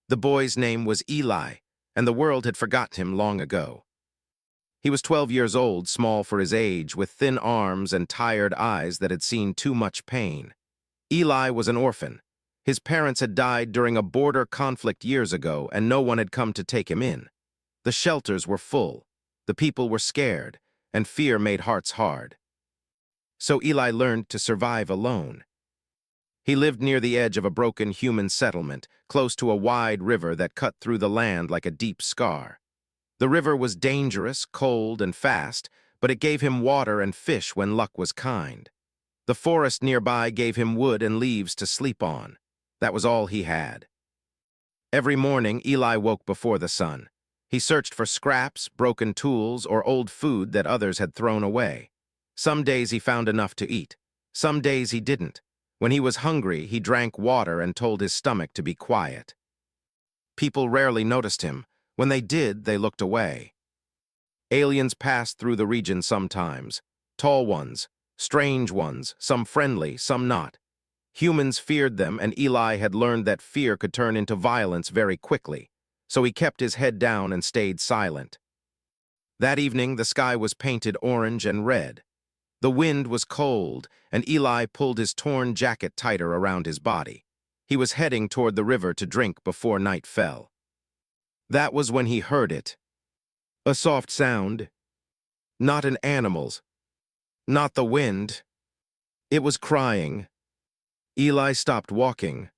The boy's name was Eli, and the world had forgotten him long ago. He was 12 years old, small for his age, with thin arms and tired eyes that had seen too much pain. Eli was an orphan. His parents had died during a border conflict years ago, and no one had come to take him in. The shelters were full. The people were scared, and fear made hearts hard. So Eli learned to survive alone. He lived near the edge of a broken human settlement, close to a wide river that cut through the land like a deep scar. The river was dangerous, cold, and fast, but it gave him water and fish when luck was kind. The forest nearby gave him wood and leaves to sleep on. That was all he had. Every morning, Eli woke before the sun. He searched for scraps, broken tools, or old food that others had thrown away. Some days he found enough to eat. Some days he didn't. When he was hungry, he drank water and told his stomach to be quiet. People rarely noticed him. When they did, they looked away. Aliens passed through the region sometimes. Tall ones, strange ones, some friendly, some not. Humans feared them, and Eli had learned that fear could turn into violence very quickly, so he kept his head down and stayed silent. That evening, the sky was painted orange and red. The wind was cold, and Eli pulled his torn jacket tighter around his body. He was heading toward the river to drink before night fell. That was when he heard it. A soft sound. Not an animal's. Not the wind. It was crying. Eli stopped walking.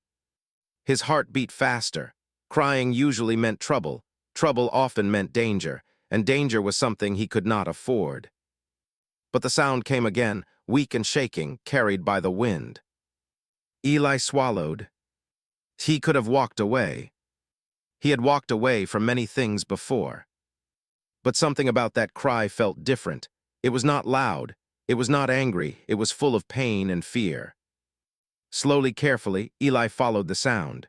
His heart beat faster. Crying usually meant trouble. Trouble often meant danger, and danger was something he could not afford. But the sound came again, weak and shaking, carried by the wind. Eli swallowed. He could have walked away. He had walked away from many things before. But something about that cry felt different. It was not loud. It was not angry. It was full of pain and fear. Slowly, carefully, Eli followed the sound.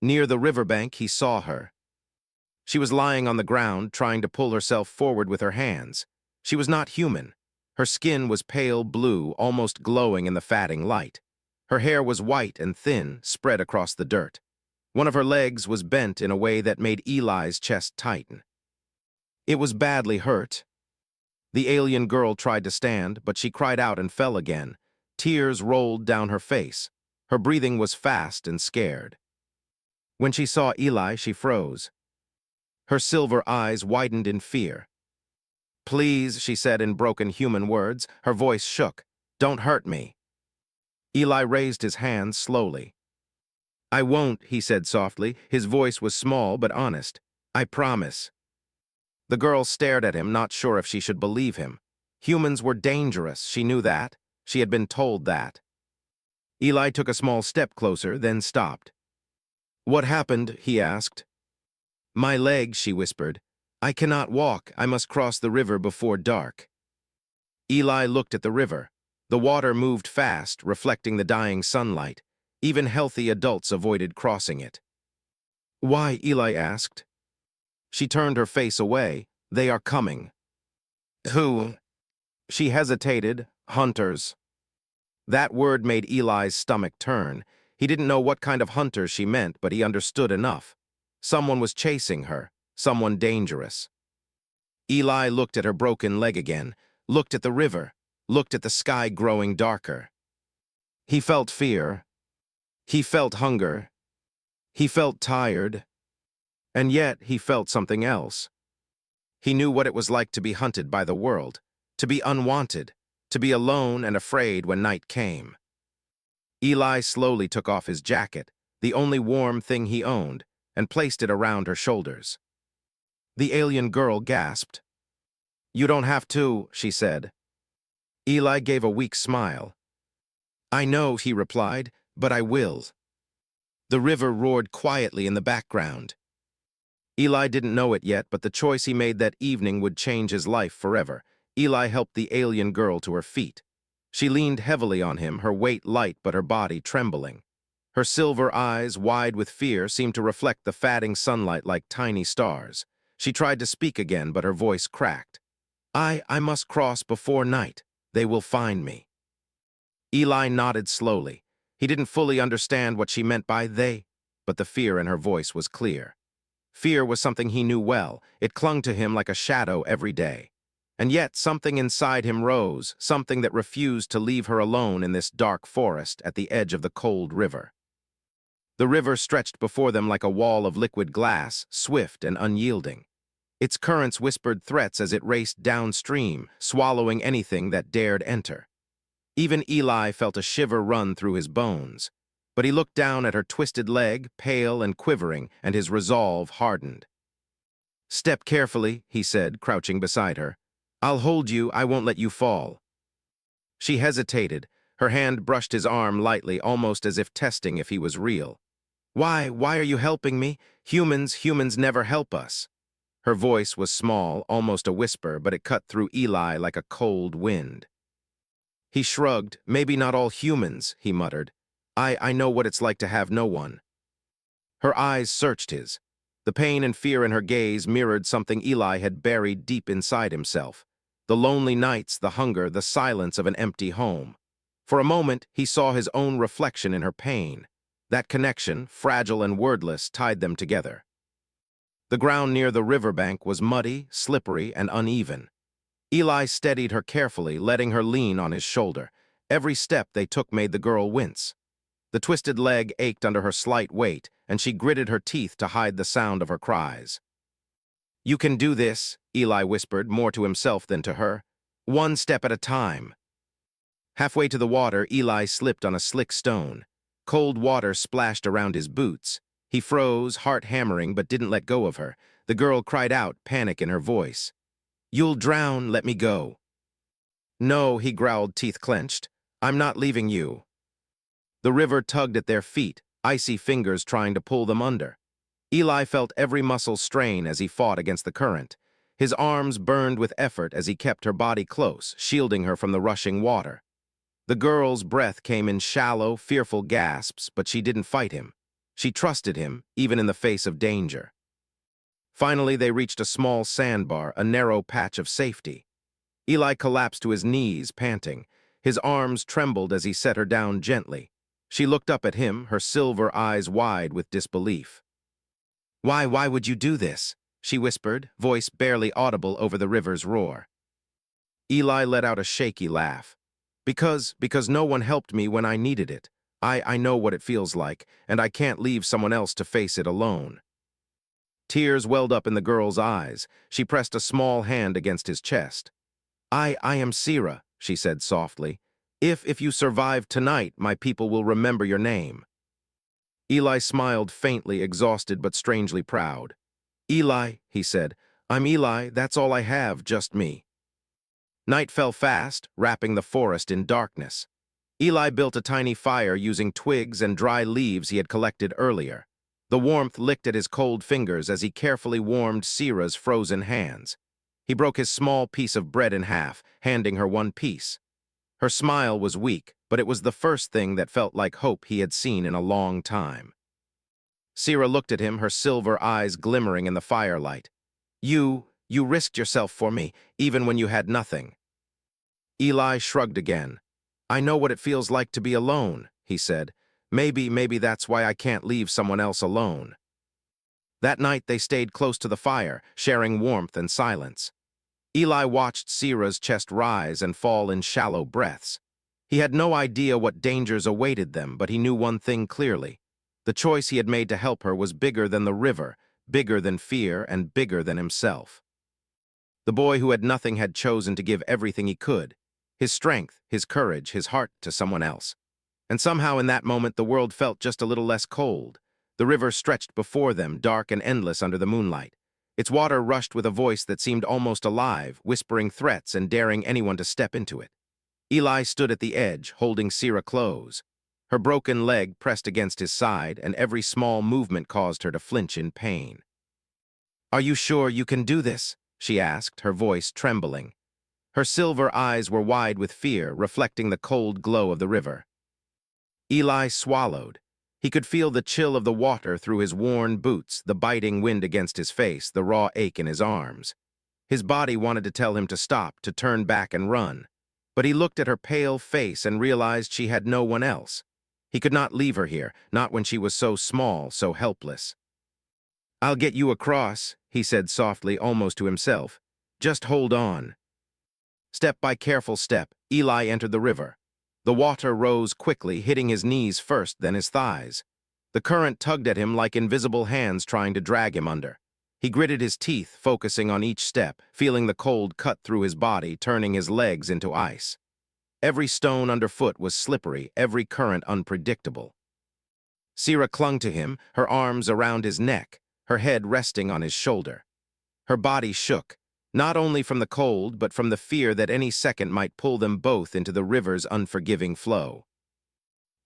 Near the riverbank, he saw her. She was lying on the ground, trying to pull herself forward with her hands. She was not human. Her skin was pale blue, almost glowing in the fading light. Her hair was white and thin, spread across the dirt. One of her legs was bent in a way that made Eli's chest tighten. It was badly hurt. The alien girl tried to stand, but she cried out and fell again. Tears rolled down her face. Her breathing was fast and scared. When she saw Eli, she froze. Her silver eyes widened in fear. "Please," she said in broken human words. Her voice shook. "Don't hurt me." Eli raised his hands slowly. "I won't," he said softly. His voice was small but honest. "I promise." The girl stared at him, not sure if she should believe him. Humans were dangerous, she knew that. She had been told that. Eli took a small step closer, then stopped. "What happened?" he asked. "My leg," she whispered. "I cannot walk. I must cross the river before dark." Eli looked at the river. The water moved fast, reflecting the dying sunlight. Even healthy adults avoided crossing it. "Why?" Eli asked. She turned her face away. "They are coming." "Who?" She hesitated. "Hunters." That word made Eli's stomach turn. He didn't know what kind of hunters she meant, but he understood enough. Someone was chasing her. Someone dangerous. Eli looked at her broken leg again, looked at the river, looked at the sky growing darker. He felt fear. He felt hunger. He felt tired. And yet he felt something else. He knew what it was like to be hunted by the world, to be unwanted, to be alone and afraid when night came. Eli slowly took off his jacket, the only warm thing he owned, and placed it around her shoulders. The alien girl gasped. "You don't have to," she said. Eli gave a weak smile. "I know," he replied, "but I will." The river roared quietly in the background. Eli didn't know it yet, but the choice he made that evening would change his life forever. Eli helped the alien girl to her feet. She leaned heavily on him, her weight light but her body trembling. Her silver eyes, wide with fear, seemed to reflect the fading sunlight like tiny stars. She tried to speak again, but her voice cracked. I must cross before night. They will find me." Eli nodded slowly. He didn't fully understand what she meant by they. but the fear in her voice was clear. Fear was something he knew well. It clung to him like a shadow every day. And yet something inside him rose, something that refused to leave her alone in this dark forest at the edge of the cold river. The river stretched before them like a wall of liquid glass, swift and unyielding. Its currents whispered threats as it raced downstream, swallowing anything that dared enter. Even Eli felt a shiver run through his bones. But he looked down at her twisted leg, pale and quivering, and his resolve hardened. "Step carefully," he said, crouching beside her. "I'll hold you, I won't let you fall." She hesitated. Her hand brushed his arm lightly, almost as if testing if he was real. Why are you helping me? Humans never help us." Her voice was small, almost a whisper, but it cut through Eli like a cold wind. He shrugged. "Maybe not all humans," he muttered. I know what it's like to have no one." Her eyes searched his. The pain and fear in her gaze mirrored something Eli had buried deep inside himself. The lonely nights, the hunger, the silence of an empty home. For a moment, he saw his own reflection in her pain. That connection, fragile and wordless, tied them together. The ground near the riverbank was muddy, slippery, and uneven. Eli steadied her carefully, letting her lean on his shoulder. Every step they took made the girl wince. The twisted leg ached under her slight weight, and she gritted her teeth to hide the sound of her cries. "You can do this," Eli whispered, more to himself than to her. "One step at a time." Halfway to the water, Eli slipped on a slick stone. Cold water splashed around his boots. He froze, heart hammering, but didn't let go of her. The girl cried out, panic in her voice. "You'll drown, let me go." "No," he growled, teeth clenched. "I'm not leaving you." The river tugged at their feet, icy fingers trying to pull them under. Eli felt every muscle strain as he fought against the current. His arms burned with effort as he kept her body close, shielding her from the rushing water. The girl's breath came in shallow, fearful gasps, but she didn't fight him. She trusted him, even in the face of danger. Finally, they reached a small sandbar, a narrow patch of safety. Eli collapsed to his knees, panting. His arms trembled as he set her down gently. She looked up at him, her silver eyes wide with disbelief. Why would you do this?" she whispered, voice barely audible over the river's roar. Eli let out a shaky laugh. Because no one helped me when I needed it. I know what it feels like, and I can't leave someone else to face it alone." Tears welled up in the girl's eyes. She pressed a small hand against his chest. I am Sira," she said softly. If you survive tonight, my people will remember your name." Eli smiled faintly, exhausted but strangely proud. "Eli," he said. "I'm Eli, that's all I have, just me." Night fell fast, wrapping the forest in darkness. Eli built a tiny fire using twigs and dry leaves he had collected earlier. The warmth licked at his cold fingers as he carefully warmed Sira's frozen hands. He broke his small piece of bread in half, handing her one piece. Her smile was weak, but it was the first thing that felt like hope he had seen in a long time. Sira looked at him, her silver eyes glimmering in the firelight. You risked yourself for me, even when you had nothing." Eli shrugged again. "I know what it feels like to be alone," he said. Maybe that's why I can't leave someone else alone." That night they stayed close to the fire, sharing warmth and silence. Eli watched Sira's chest rise and fall in shallow breaths. He had no idea what dangers awaited them, but he knew one thing clearly. The choice he had made to help her was bigger than the river, bigger than fear, and bigger than himself. The boy who had nothing had chosen to give everything he could, his strength, his courage, his heart to someone else. And somehow in that moment the world felt just a little less cold. The river stretched before them, dark and endless under the moonlight. Its water rushed with a voice that seemed almost alive, whispering threats and daring anyone to step into it. Eli stood at the edge, holding Sira close. Her broken leg pressed against his side, and every small movement caused her to flinch in pain. "Are you sure you can do this?" she asked, her voice trembling. Her silver eyes were wide with fear, reflecting the cold glow of the river. Eli swallowed. He could feel the chill of the water through his worn boots, the biting wind against his face, the raw ache in his arms. His body wanted to tell him to stop, to turn back and run. But he looked at her pale face and realized she had no one else. He could not leave her here, not when she was so small, so helpless. "I'll get you across," he said softly, almost to himself. "Just hold on." Step by careful step, Eli entered the river. The water rose quickly, hitting his knees first, then his thighs. The current tugged at him like invisible hands trying to drag him under. He gritted his teeth, focusing on each step, feeling the cold cut through his body, turning his legs into ice. Every stone underfoot was slippery, every current unpredictable. Sira clung to him, her arms around his neck, her head resting on his shoulder. Her body shook, not only from the cold, but from the fear that any second might pull them both into the river's unforgiving flow.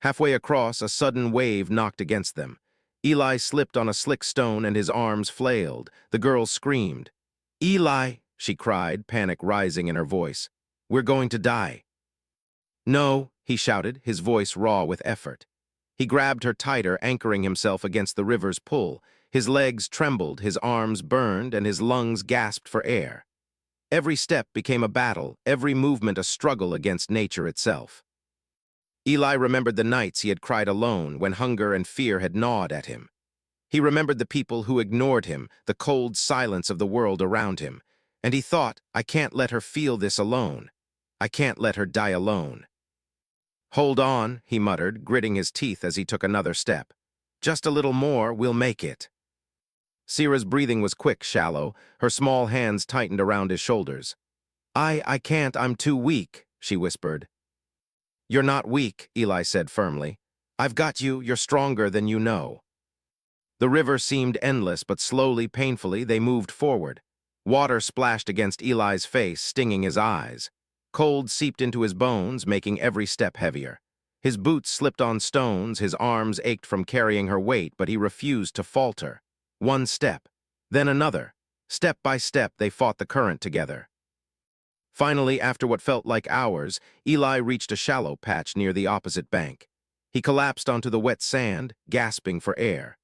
Halfway across, a sudden wave knocked against them. Eli slipped on a slick stone and his arms flailed. The girl screamed. "Eli," she cried, panic rising in her voice. "We're going to die." "No," he shouted, his voice raw with effort. He grabbed her tighter, anchoring himself against the river's pull. His legs trembled, his arms burned, and his lungs gasped for air. Every step became a battle, every movement a struggle against nature itself. Eli remembered the nights he had cried alone when hunger and fear had gnawed at him. He remembered the people who ignored him, the cold silence of the world around him. And he thought, I can't let her feel this alone. I can't let her die alone. "Hold on," he muttered, gritting his teeth as he took another step. "Just a little more, we'll make it." Sira's breathing was quick, shallow, her small hands tightened around his shoulders. I can't, I'm too weak," she whispered. "You're not weak," Eli said firmly. "I've got you, you're stronger than you know." The river seemed endless, but slowly, painfully, they moved forward. Water splashed against Eli's face, stinging his eyes. Cold seeped into his bones, making every step heavier. His boots slipped on stones, his arms ached from carrying her weight, but he refused to falter. One step, then another. Step by step, they fought the current together. Finally, after what felt like hours, Eli reached a shallow patch near the opposite bank. He collapsed onto the wet sand, gasping for air.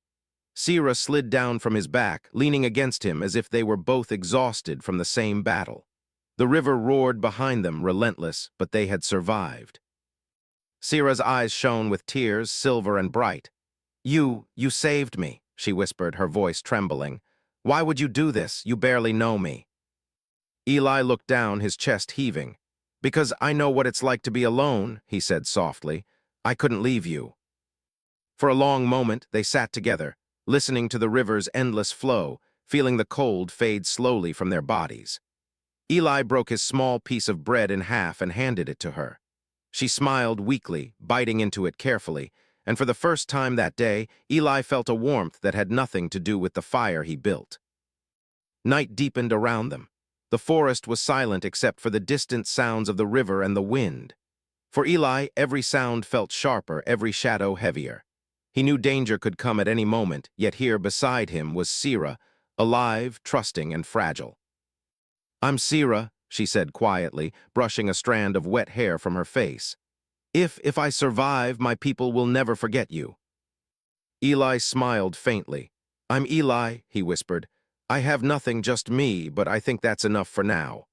Sira slid down from his back, leaning against him as if they were both exhausted from the same battle. The river roared behind them, relentless, but they had survived. Sira's eyes shone with tears, silver and bright. You saved me," she whispered, her voice trembling. "Why would you do this? You barely know me." Eli looked down, his chest heaving. "Because I know what it's like to be alone," he said softly. "I couldn't leave you." For a long moment, they sat together, listening to the river's endless flow, feeling the cold fade slowly from their bodies. Eli broke his small piece of bread in half and handed it to her. She smiled weakly, biting into it carefully, and for the first time that day, Eli felt a warmth that had nothing to do with the fire he built. Night deepened around them. The forest was silent except for the distant sounds of the river and the wind. For Eli, every sound felt sharper, every shadow heavier. He knew danger could come at any moment, yet here beside him was Sira, alive, trusting, and fragile. "I'm Sira," she said quietly, brushing a strand of wet hair from her face. If I survive, my people will never forget you." Eli smiled faintly. "I'm Eli," he whispered. "I have nothing, just me, but I think that's enough for now."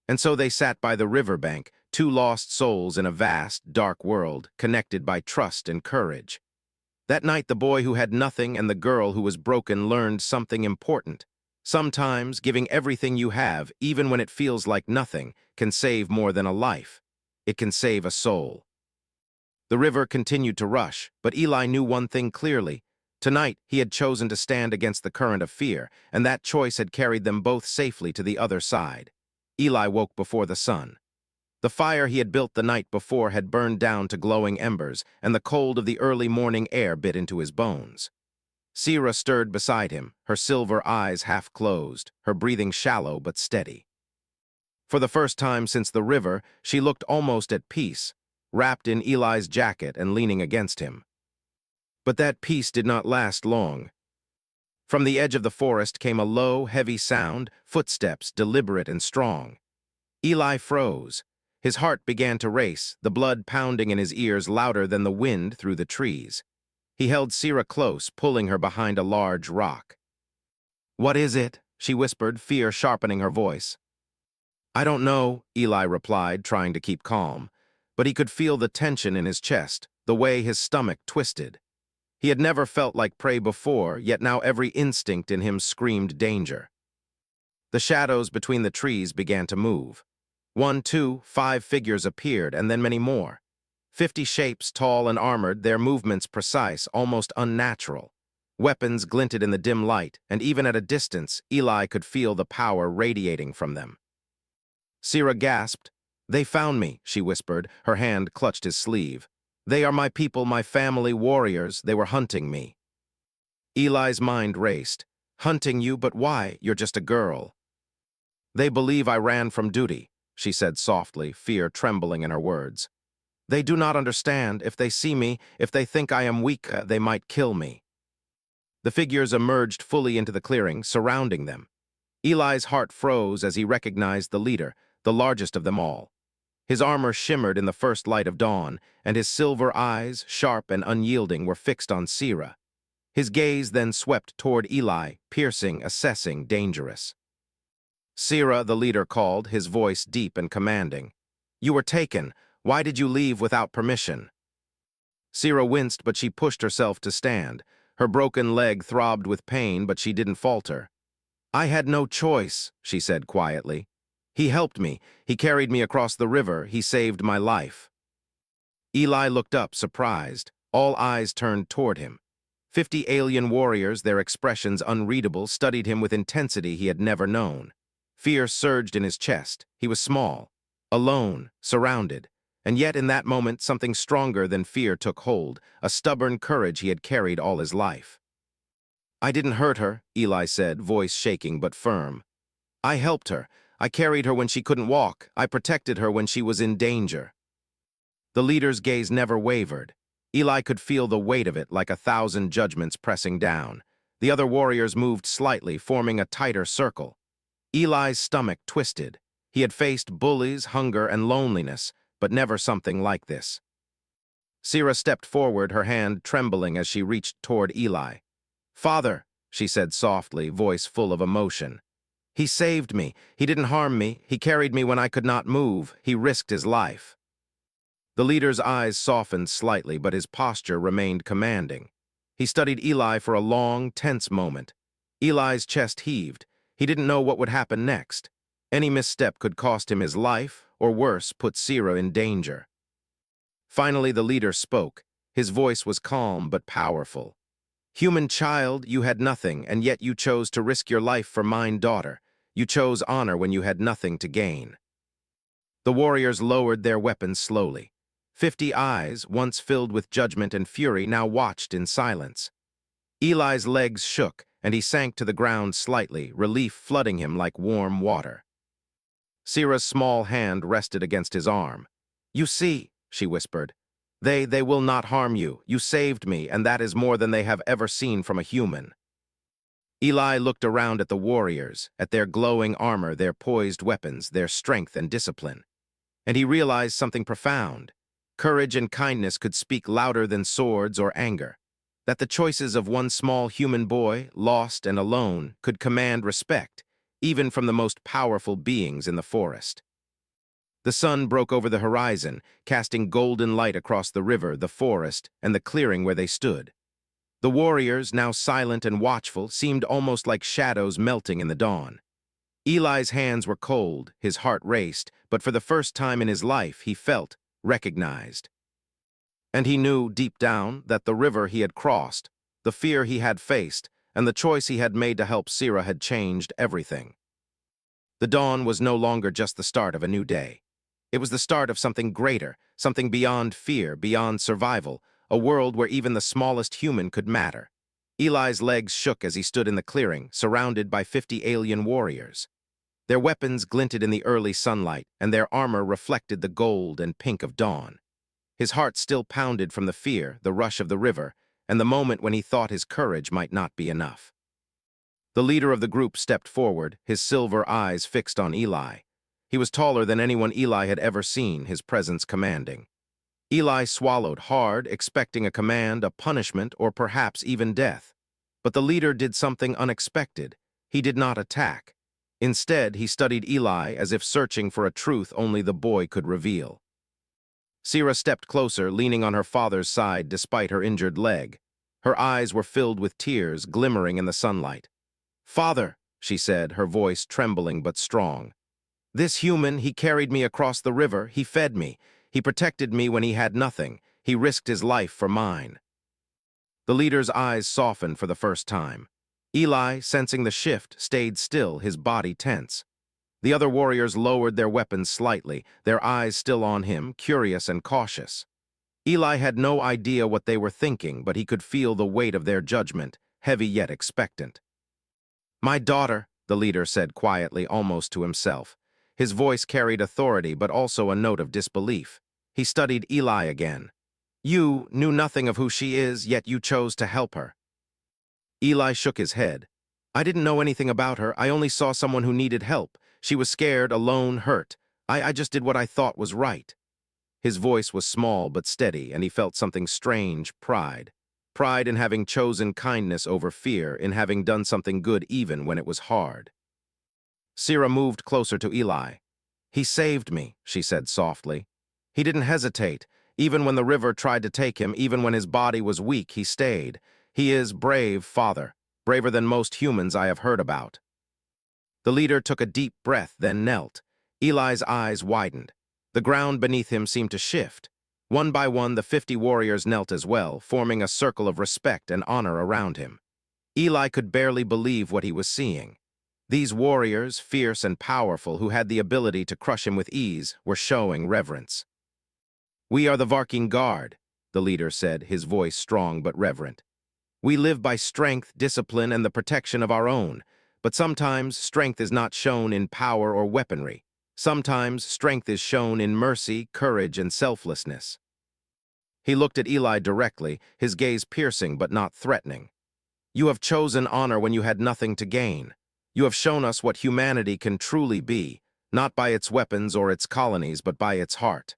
And so they sat by the riverbank, two lost souls in a vast, dark world, connected by trust and courage. That night, the boy who had nothing and the girl who was broken learned something important. Sometimes, giving everything you have, even when it feels like nothing, can save more than a life. It can save a soul. The river continued to rush, but Eli knew one thing clearly. Tonight, he had chosen to stand against the current of fear, and that choice had carried them both safely to the other side. Eli woke before the sun. The fire he had built the night before had burned down to glowing embers, and the cold of the early morning air bit into his bones. Sira stirred beside him, her silver eyes half closed, her breathing shallow but steady. For the first time since the river, she looked almost at peace, wrapped in Eli's jacket and leaning against him. But that peace did not last long. From the edge of the forest came a low, heavy sound, footsteps, deliberate and strong. Eli froze. His heart began to race, the blood pounding in his ears louder than the wind through the trees. He held Sira close, pulling her behind a large rock. "What is it?" she whispered, fear sharpening her voice. "I don't know," Eli replied, trying to keep calm, but he could feel the tension in his chest. the way his stomach twisted. He had never felt like prey before, yet now every instinct in him screamed danger. The shadows between the trees began to move. 1, 2, 5 figures appeared, and then many more. 50 shapes, tall and armored, their movements precise, almost unnatural. Weapons glinted in the dim light, and even at a distance, Eli could feel the power radiating from them. Sira gasped. "They found me," she whispered, her hand clutched his sleeve. "They are my people, my family, warriors. They were hunting me." Eli's mind raced. "Hunting you, but why? You're just a girl." "They believe I ran from duty," she said softly, fear trembling in her words. "They do not understand. If they see me, if they think I am weak, they might kill me." The figures emerged fully into the clearing, surrounding them. Eli's heart froze as he recognized the leader, the largest of them all. His armor shimmered in the first light of dawn, and his silver eyes, sharp and unyielding, were fixed on Sira. His gaze then swept toward Eli, piercing, assessing, dangerous. "Sira," the leader called, his voice deep and commanding. "You were taken. Why did you leave without permission?" Sira winced, but she pushed herself to stand. Her broken leg throbbed with pain, but she didn't falter. "I had no choice," she said quietly. "He helped me. He carried me across the river. He saved my life." Eli looked up, surprised. All eyes turned toward him. 50 alien warriors, their expressions unreadable, studied him with intensity he had never known. Fear surged in his chest. He was small, alone, surrounded. And yet in that moment something stronger than fear took hold, a stubborn courage he had carried all his life. "I didn't hurt her," Eli said, voice shaking but firm. "I helped her. I carried her when she couldn't walk. I protected her when she was in danger." The leader's gaze never wavered. Eli could feel the weight of it like 1,000 judgments pressing down. The other warriors moved slightly, forming a tighter circle. Eli's stomach twisted. He had faced bullies, hunger, and loneliness, but never something like this. Sira stepped forward, her hand trembling as she reached toward Eli. "Father," she said softly, voice full of emotion. "He saved me. He didn't harm me. He carried me when I could not move. He risked his life." The leader's eyes softened slightly, but his posture remained commanding. He studied Eli for a long, tense moment. Eli's chest heaved. He didn't know what would happen next. Any misstep could cost him his life, or worse, put Sira in danger. Finally, the leader spoke. His voice was calm but powerful. "Human child, you had nothing, and yet you chose to risk your life for mine daughter. You chose honor when you had nothing to gain." The warriors lowered their weapons slowly. 50 eyes, once filled with judgment and fury, now watched in silence. Eli's legs shook, and he sank to the ground slightly, relief flooding him like warm water. Sira's small hand rested against his arm. "You see," she whispered, They will not harm you. You saved me, and that is more than they have ever seen from a human." Eli looked around at the warriors, at their glowing armor, their poised weapons, their strength and discipline. And he realized something profound. Courage and kindness could speak louder than swords or anger. That the choices of one small human boy, lost and alone, could command respect, even from the most powerful beings in the forest. The sun broke over the horizon, casting golden light across the river, the forest, and the clearing where they stood. The warriors, now silent and watchful, seemed almost like shadows melting in the dawn. Eli's hands were cold, his heart raced, but for the first time in his life he felt, recognized. And he knew, deep down, that the river he had crossed, the fear he had faced, and the choice he had made to help Sira had changed everything. The dawn was no longer just the start of a new day. It was the start of something greater, something beyond fear, beyond survival, a world where even the smallest human could matter. Eli's legs shook as he stood in the clearing, surrounded by 50 alien warriors. Their weapons glinted in the early sunlight, and their armor reflected the gold and pink of dawn. His heart still pounded from the fear, the rush of the river, and the moment when he thought his courage might not be enough. The leader of the group stepped forward, his silver eyes fixed on Eli. He was taller than anyone Eli had ever seen, his presence commanding. Eli swallowed hard, expecting a command, a punishment, or perhaps even death. But the leader did something unexpected. He did not attack. Instead, he studied Eli as if searching for a truth only the boy could reveal. Sira stepped closer, leaning on her father's side despite her injured leg. Her eyes were filled with tears, glimmering in the sunlight. "Father," she said, her voice trembling but strong. "This human, he carried me across the river, he fed me. He protected me when he had nothing. He risked his life for mine." The leader's eyes softened for the first time. Eli, sensing the shift, stayed still, his body tense. The other warriors lowered their weapons slightly, their eyes still on him, curious and cautious. Eli had no idea what they were thinking, but he could feel the weight of their judgment, heavy yet expectant. "My daughter," the leader said quietly, almost to himself. His voice carried authority, but also a note of disbelief. He studied Eli again. "You knew nothing of who she is, yet you chose to help her." Eli shook his head. "I didn't know anything about her. I only saw someone who needed help. She was scared, alone, hurt. I just did what I thought was right." His voice was small but steady, and he felt something strange, pride. Pride in having chosen kindness over fear, in having done something good even when it was hard. Sira moved closer to Eli. "He saved me," she said softly. "He didn't hesitate. Even when the river tried to take him, even when his body was weak, he stayed. He is brave, father, braver than most humans I have heard about." The leader took a deep breath, then knelt. Eli's eyes widened. The ground beneath him seemed to shift. One by one, the 50 warriors knelt as well, forming a circle of respect and honor around him. Eli could barely believe what he was seeing. These warriors, fierce and powerful, who had the ability to crush him with ease, were showing reverence. "We are the Varking Guard," the leader said, his voice strong but reverent. "We live by strength, discipline, and the protection of our own. But sometimes strength is not shown in power or weaponry. Sometimes strength is shown in mercy, courage, and selflessness." He looked at Eli directly, his gaze piercing but not threatening. "You have chosen honor when you had nothing to gain. You have shown us what humanity can truly be, not by its weapons or its colonies, but by its heart."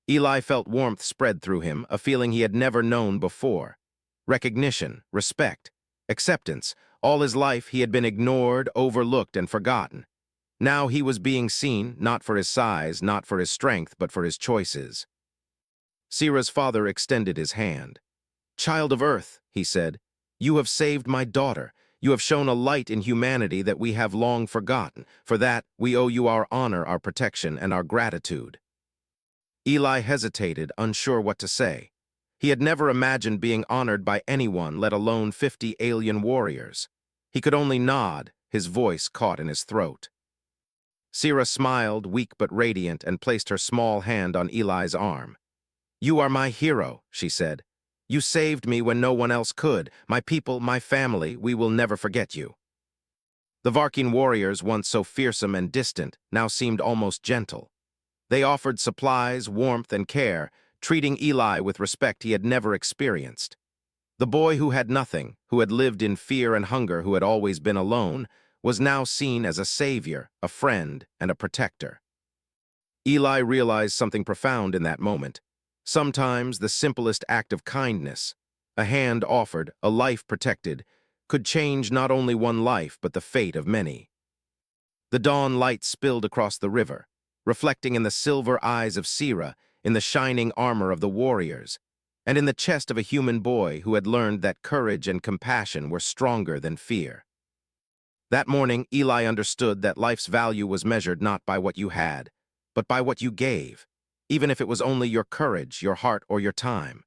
Eli felt warmth spread through him, a feeling he had never known before. Recognition, respect, acceptance. All his life he had been ignored, overlooked, and forgotten. Now he was being seen, not for his size, not for his strength, but for his choices. Sira's father extended his hand. "Child of Earth," he said, "you have saved my daughter. You have shown a light in humanity that we have long forgotten. For that, we owe you our honor, our protection, and our gratitude." Eli hesitated, unsure what to say. He had never imagined being honored by anyone, let alone 50 alien warriors. He could only nod, his voice caught in his throat. Sira smiled, weak but radiant, and placed her small hand on Eli's arm. "You are my hero," she said. "You saved me when no one else could. My people, my family, we will never forget you." The Varking warriors, once so fearsome and distant, now seemed almost gentle. They offered supplies, warmth, and care, treating Eli with respect he had never experienced. The boy who had nothing, who had lived in fear and hunger, who had always been alone, was now seen as a savior, a friend, and a protector. Eli realized something profound in that moment. Sometimes the simplest act of kindness, a hand offered, a life protected, could change not only one life but the fate of many. The dawn light spilled across the river, reflecting in the silver eyes of Sira, in the shining armor of the warriors, and in the chest of a human boy who had learned that courage and compassion were stronger than fear. That morning, Eli understood that life's value was measured not by what you had, but by what you gave, even if it was only your courage, your heart, or your time.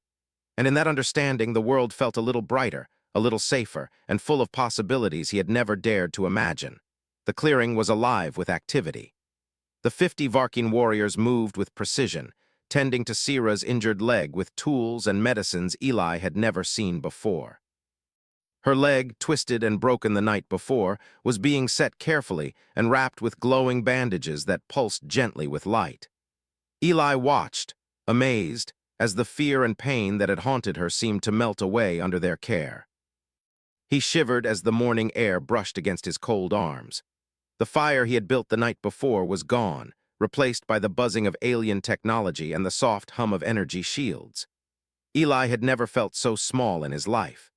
And in that understanding, the world felt a little brighter, a little safer, and full of possibilities he had never dared to imagine. The clearing was alive with activity. The 50 Varking warriors moved with precision, tending to Sira's injured leg with tools and medicines Eli had never seen before. Her leg, twisted and broken the night before, was being set carefully and wrapped with glowing bandages that pulsed gently with light. Eli watched, amazed, as the fear and pain that had haunted her seemed to melt away under their care. He shivered as the morning air brushed against his cold arms. The fire he had built the night before was gone, replaced by the buzzing of alien technology and the soft hum of energy shields. Eli had never felt so small in his life.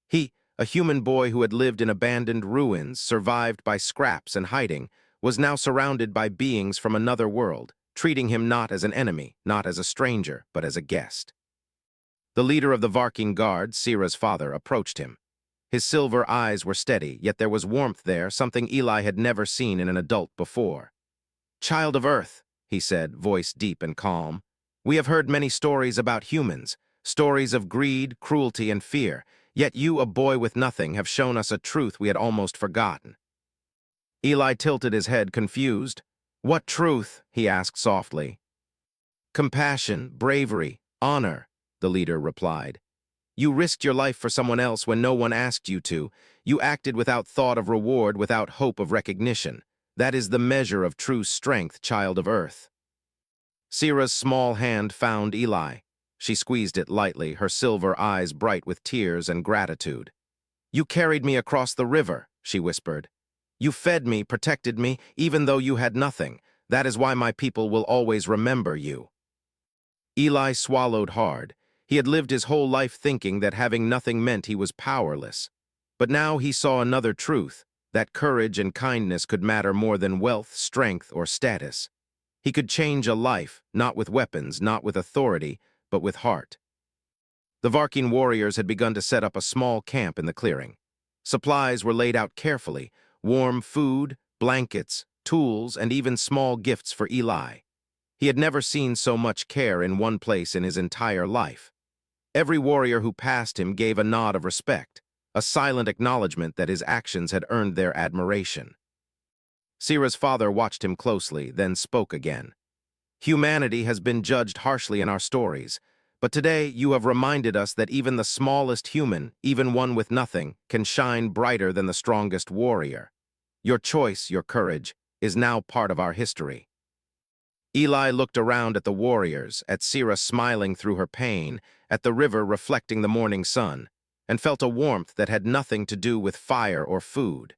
He, a human boy who had lived in abandoned ruins, survived by scraps and hiding, was now surrounded by beings from another world, treating him not as an enemy, not as a stranger, but as a guest. The leader of the Varking Guard, Sira's father, approached him. His silver eyes were steady, yet there was warmth there, something Eli had never seen in an adult before. "Child of Earth," he said, voice deep and calm, "we have heard many stories about humans, stories of greed, cruelty, and fear, yet you, a boy with nothing, have shown us a truth we had almost forgotten." Eli tilted his head, confused. "What truth?" he asked softly. "Compassion, bravery, honor," the leader replied. "You risked your life for someone else when no one asked you to. You acted without thought of reward, without hope of recognition. That is the measure of true strength, child of Earth." Sira's small hand found Eli. She squeezed it lightly, her silver eyes bright with tears and gratitude. "You carried me across the river," she whispered. "You fed me, protected me, even though you had nothing. That is why my people will always remember you." Eli swallowed hard. He had lived his whole life thinking that having nothing meant he was powerless. But now he saw another truth, that courage and kindness could matter more than wealth, strength, or status. He could change a life, not with weapons, not with authority, but with heart. The Varking warriors had begun to set up a small camp in the clearing. Supplies were laid out carefully, warm food, blankets, tools, and even small gifts for Eli. He had never seen so much care in one place in his entire life. Every warrior who passed him gave a nod of respect, a silent acknowledgement that his actions had earned their admiration. Sira's father watched him closely, then spoke again. "Humanity has been judged harshly in our stories, but today you have reminded us that even the smallest human, even one with nothing, can shine brighter than the strongest warrior. Your choice, your courage, is now part of our history." Eli looked around at the warriors, at Sira smiling through her pain, at the river reflecting the morning sun, and felt a warmth that had nothing to do with fire or food.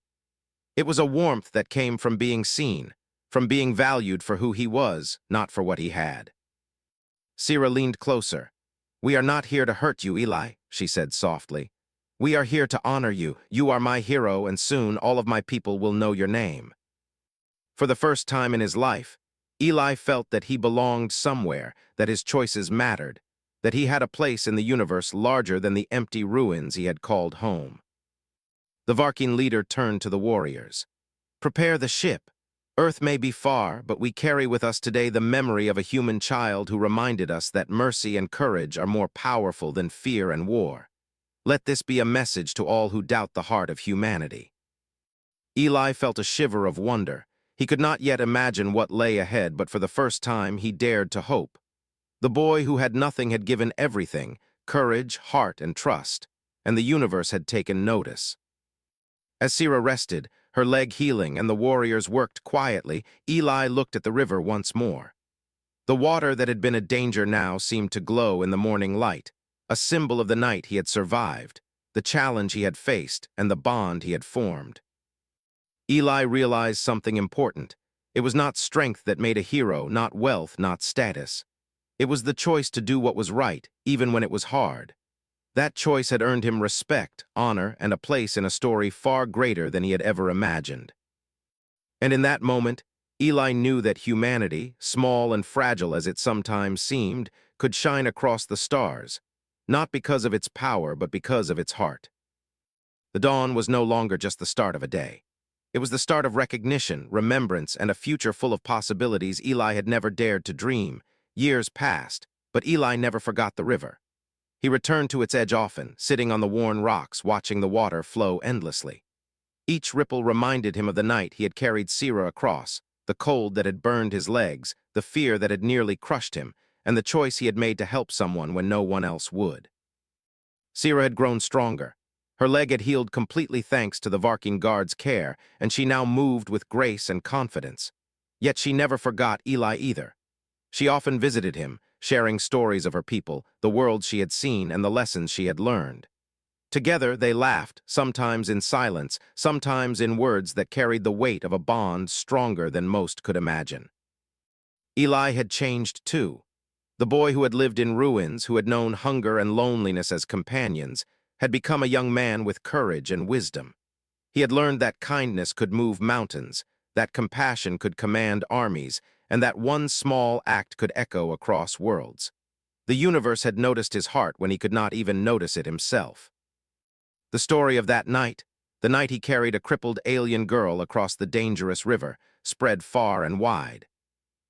It was a warmth that came from being seen, from being valued for who he was, not for what he had. Sira leaned closer. "We are not here to hurt you, Eli," she said softly. "We are here to honor you. You are my hero, and soon all of my people will know your name." For the first time in his life, Eli felt that he belonged somewhere, that his choices mattered, that he had a place in the universe larger than the empty ruins he had called home. The Varking leader turned to the warriors. "Prepare the ship. Earth may be far, but we carry with us today the memory of a human child who reminded us that mercy and courage are more powerful than fear and war. Let this be a message to all who doubt the heart of humanity." Eli felt a shiver of wonder. He could not yet imagine what lay ahead, but for the first time he dared to hope. The boy who had nothing had given everything, courage, heart, and trust, and the universe had taken notice. As Sira rested, her leg healing, and the warriors worked quietly, Eli looked at the river once more. The water that had been a danger now seemed to glow in the morning light, a symbol of the night he had survived, the challenge he had faced, and the bond he had formed. Eli realized something important. It was not strength that made a hero, not wealth, not status. It was the choice to do what was right, even when it was hard. That choice had earned him respect, honor, and a place in a story far greater than he had ever imagined. And in that moment, Eli knew that humanity, small and fragile as it sometimes seemed, could shine across the stars, not because of its power, but because of its heart. The dawn was no longer just the start of a day. It was the start of recognition, remembrance, and a future full of possibilities Eli had never dared to dream. Years passed, but Eli never forgot the river. He returned to its edge often, sitting on the worn rocks, watching the water flow endlessly. Each ripple reminded him of the night he had carried Sira across, the cold that had burned his legs, the fear that had nearly crushed him, and the choice he had made to help someone when no one else would. Sira had grown stronger. Her leg had healed completely thanks to the Varking guard's care, and she now moved with grace and confidence. Yet she never forgot Eli either. She often visited him, sharing stories of her people, the world she had seen, and the lessons she had learned. Together they laughed, sometimes in silence, sometimes in words that carried the weight of a bond stronger than most could imagine. Eli had changed too. The boy who had lived in ruins, who had known hunger and loneliness as companions, had become a young man with courage and wisdom. He had learned that kindness could move mountains, that compassion could command armies, and that one small act could echo across worlds. The universe had noticed his heart when he could not even notice it himself. The story of that night, the night he carried a crippled alien girl across the dangerous river, spread far and wide.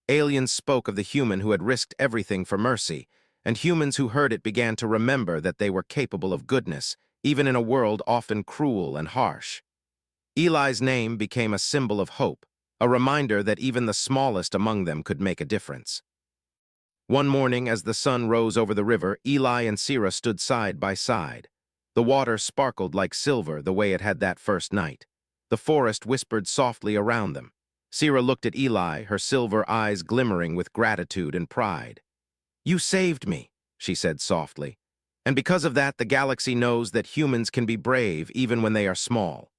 Aliens spoke of the human who had risked everything for mercy, and humans who heard it began to remember that they were capable of goodness, even in a world often cruel and harsh. Eli's name became a symbol of hope, a reminder that even the smallest among them could make a difference. One morning, as the sun rose over the river, Eli and Sira stood side by side. The water sparkled like silver the way it had that first night. The forest whispered softly around them. Sira looked at Eli, her silver eyes glimmering with gratitude and pride. "You saved me," she said softly. "And because of that, the galaxy knows that humans can be brave even when they are small."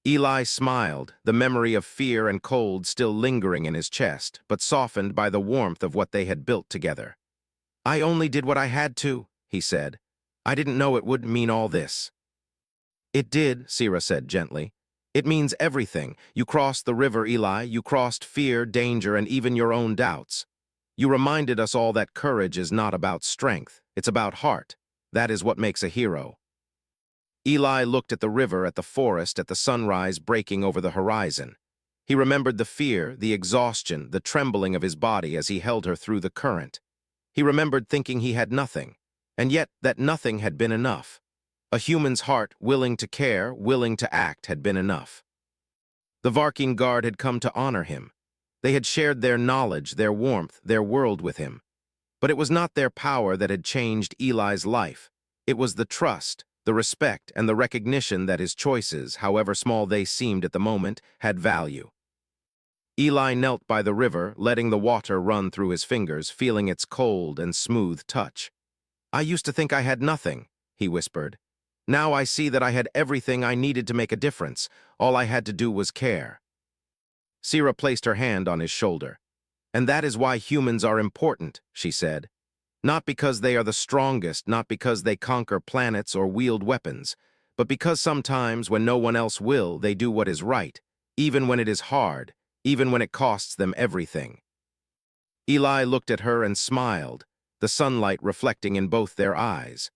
Eli smiled, the memory of fear and cold still lingering in his chest, but softened by the warmth of what they had built together. "I only did what I had to," he said. "I didn't know it would mean all this." "It did," Sira said gently. "It means everything. You crossed the river, Eli. You crossed fear, danger, and even your own doubts. You reminded us all that courage is not about strength. It's about heart. That is what makes a hero." Eli looked at the river, at the forest, at the sunrise breaking over the horizon. He remembered the fear, the exhaustion, the trembling of his body as he held her through the current. He remembered thinking he had nothing, and yet that nothing had been enough. A human's heart, willing to care, willing to act, had been enough. The Varking Guard had come to honor him. They had shared their knowledge, their warmth, their world with him. But it was not their power that had changed Eli's life. It was the trust, the respect, and the recognition that his choices, however small they seemed at the moment, had value. Eli knelt by the river, letting the water run through his fingers, feeling its cold and smooth touch. "I used to think I had nothing," he whispered. "Now I see that I had everything I needed to make a difference. All I had to do was care." Sira placed her hand on his shoulder. "And that is why humans are important," she said. "Not because they are the strongest, not because they conquer planets or wield weapons, but because sometimes, when no one else will, they do what is right, even when it is hard, even when it costs them everything." Eli looked at her and smiled, the sunlight reflecting in both their eyes.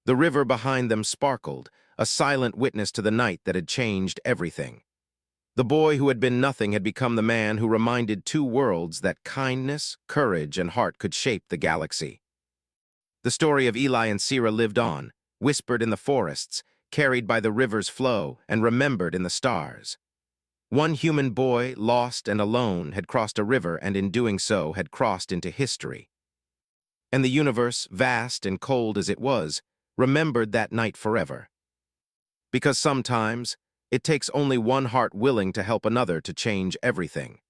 The river behind them sparkled, a silent witness to the night that had changed everything. The boy who had been nothing had become the man who reminded two worlds that kindness, courage, and heart could shape the galaxy. The story of Eli and Sira lived on, whispered in the forests, carried by the river's flow, and remembered in the stars. One human boy, lost and alone, had crossed a river and in doing so had crossed into history. And the universe, vast and cold as it was, remembered that night forever. Because sometimes, it takes only one heart willing to help another to change everything.